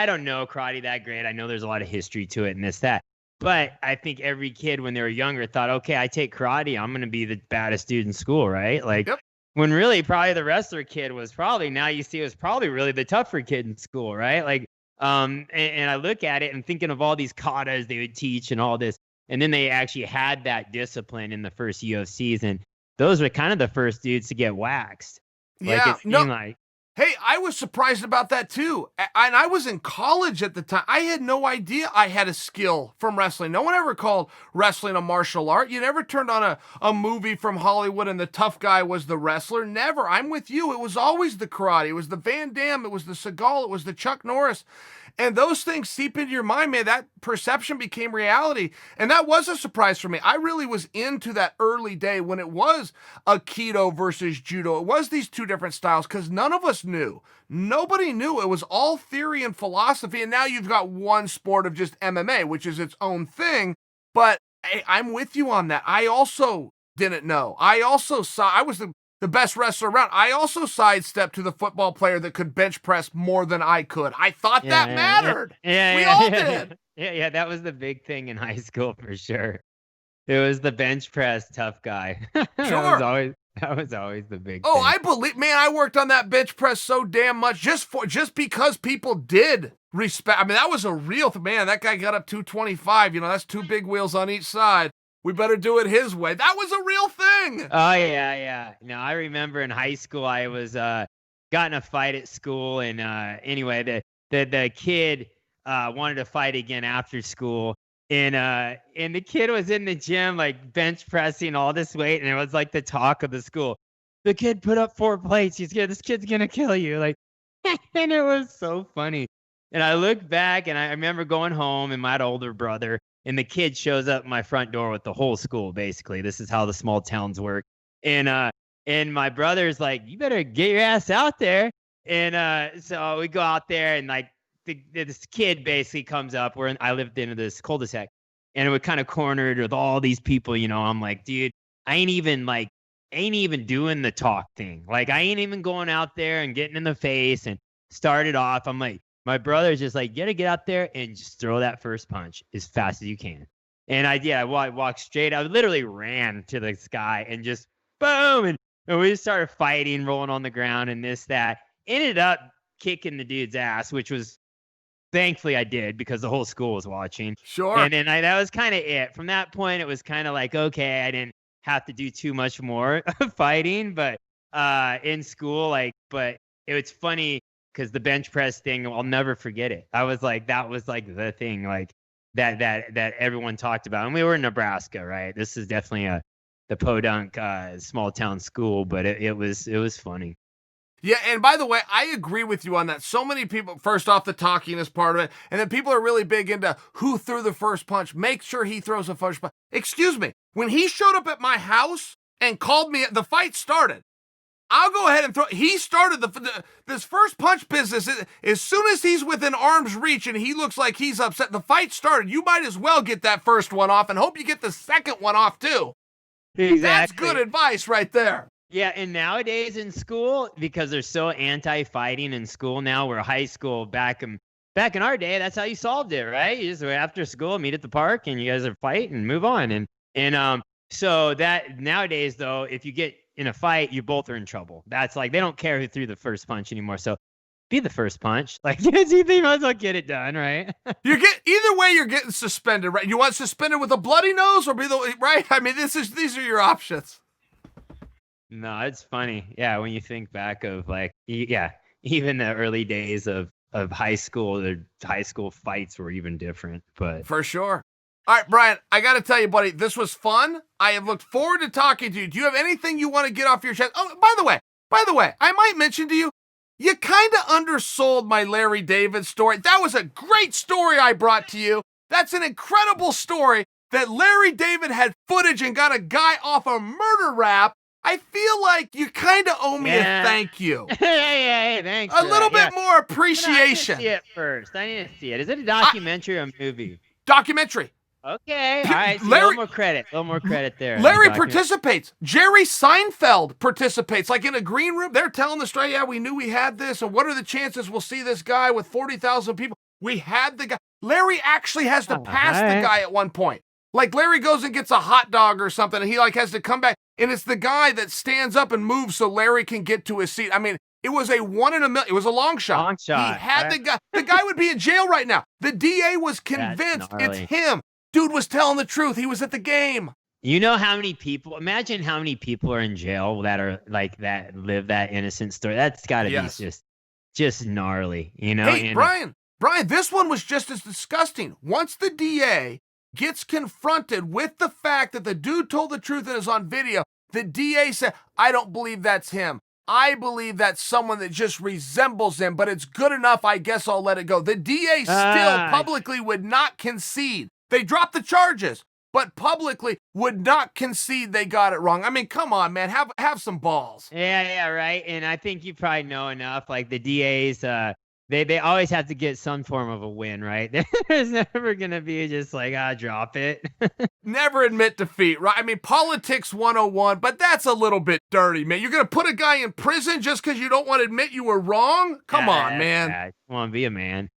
don't know karate that great. I know there's a lot of history to it and this that. But I think every kid when they were younger thought, okay, I take karate, I'm gonna be the baddest dude in school, right? Like, Yep. when really probably the wrestler kid was probably, now you see, it was probably really the tougher kid in school, right? Like, and I look at it and thinking of all these katas they would teach and all this. And then they actually had that discipline in the first UFCs, and those were kind of the first dudes to get waxed. Like, Yeah. it seemed like. Hey, I was surprised about that too. And I was in college at the time. I had no idea I had a skill from wrestling. No one ever called wrestling a martial art. You never turned on a movie from Hollywood and the tough guy was the wrestler. Never. I'm with you. It was always the karate. It was the Van Damme. It was the Seagal. It was the Chuck Norris. And those things seep into your mind, man. That perception became reality. And that was a surprise for me. I really was into that early day when it was Aikido versus Judo. It was these two different styles because none of us knew. Nobody knew. It was all theory and philosophy. And now you've got one sport of just MMA, which is its own thing. But I'm with you on that. I also didn't know. I also saw, I was the best wrestler around. I also sidestepped to the football player that could bench press more than I could. I thought that mattered. We all did. Yeah, that was the big thing in high school for sure. It was the bench press tough guy. Sure. That was always the big Oh, thing. I believe, man, I worked on that bench press so damn much just because people did respect. I mean, that was a real man. That guy got up 225. That's two big wheels on each side. We better do it his way. That was a real thing. Oh yeah. No, I remember in high school I was got in a fight at school, and anyway, the kid wanted to fight again after school, and the kid was in the gym like bench pressing all this weight, and it was like the talk of the school. The kid put up 4 plates. This kid's gonna kill you, like, and it was so funny. And I look back, and I remember going home, and my older brother. And the kid shows up at my front door with the whole school, basically. This is how the small towns work. And my brother's like, you better get your ass out there. And so we go out there, and like this kid basically comes up. I lived in this cul-de-sac, and we're kind of cornered with all these people. I'm like, dude, I ain't even doing the talk thing. Like, I ain't even going out there and getting in the face and started off. I'm like, my brother's just like, you gotta get out there and just throw that first punch as fast as you can. And I walked straight. I literally ran to this guy and just boom. And we just started fighting, rolling on the ground and this, that. Ended up kicking the dude's ass, which was, thankfully I did because the whole school was watching. Sure. And then that was kind of it. From that point, it was kind of like, okay, I didn't have to do too much more fighting, but in school, but it was funny. Because the bench press thing, I'll never forget it. I was like, that was like the thing, like that everyone talked about. And we were in Nebraska, right? This is definitely the podunk small town school, but it was funny. Yeah, and by the way, I agree with you on that. So many people, first off, the talking is part of it, and then people are really big into who threw the first punch. Make sure he throws the first punch. Excuse me, when he showed up at my house and called me, the fight started. I'll go ahead and throw. He started this first punch business. As soon as he's within arm's reach and he looks like he's upset, the fight started. You might as well get that first one off and hope you get the second one off too. Exactly. That's good advice right there. Yeah, and nowadays in school, because they're so anti-fighting in school now, where high school back in our day, that's how you solved it, right? You just after school, meet at the park, and you guys are fight and move on. And so that nowadays though, if you get in a fight, you both are in trouble. That's like, they don't care who threw the first punch anymore. So be the first punch. Like, you might as well get it done, right? Either way, you're getting suspended, right? You want suspended with a bloody nose or right? I mean, these are your options. No, it's funny. Yeah, when you think back of like, yeah, even the early days of high school, the high school fights were even different. But for sure. All right, Brian, I got to tell you, buddy, this was fun. I have looked forward to talking to you. Do you have anything you want to get off your chest? Oh, by the way, I might mention to you, you kind of undersold my Larry David story. That was a great story I brought to you. That's an incredible story that Larry David had footage and got a guy off a murder rap. I feel like you kind of owe me a thank you. Hey, thanks. A little bit more appreciation. I need to see it first. I need to see it. Is it a documentary or a movie? Documentary. Okay. All right. Larry, a little more credit there. Larry participates. Jerry Seinfeld participates. Like in a green room, they're telling the story. Yeah, we knew we had this. And what are the chances we'll see this guy with 40,000 people? We had the guy. Larry actually has to pass the guy at one point. Like Larry goes and gets a hot dog or something, and he like has to come back. And it's the guy that stands up and moves so Larry can get to his seat. I mean, it was a 1 in a million. It was a long shot. Long shot. He had the guy. The guy would be in jail right now. The DA was convinced it's him. Dude was telling the truth. He was at the game. You know how many people, imagine how many people are in jail that are like that, live that innocent story. That's got to be just gnarly, you know? Hey, Brian, this one was just as disgusting. Once the DA gets confronted with the fact that the dude told the truth and is on video, the DA said, I don't believe that's him. I believe that's someone that just resembles him, but it's good enough. I guess I'll let it go. The DA still publicly would not concede. They dropped the charges, but publicly would not concede they got it wrong. I mean, come on, man. Have some balls. Yeah, right. And I think you probably know enough. Like the DAs, they always have to get some form of a win, right? There's never going to be just like, drop it. Never admit defeat, right? I mean, politics 101, but that's a little bit dirty, man. You're going to put a guy in prison just because you don't want to admit you were wrong? Come on, man. Come on, be a man.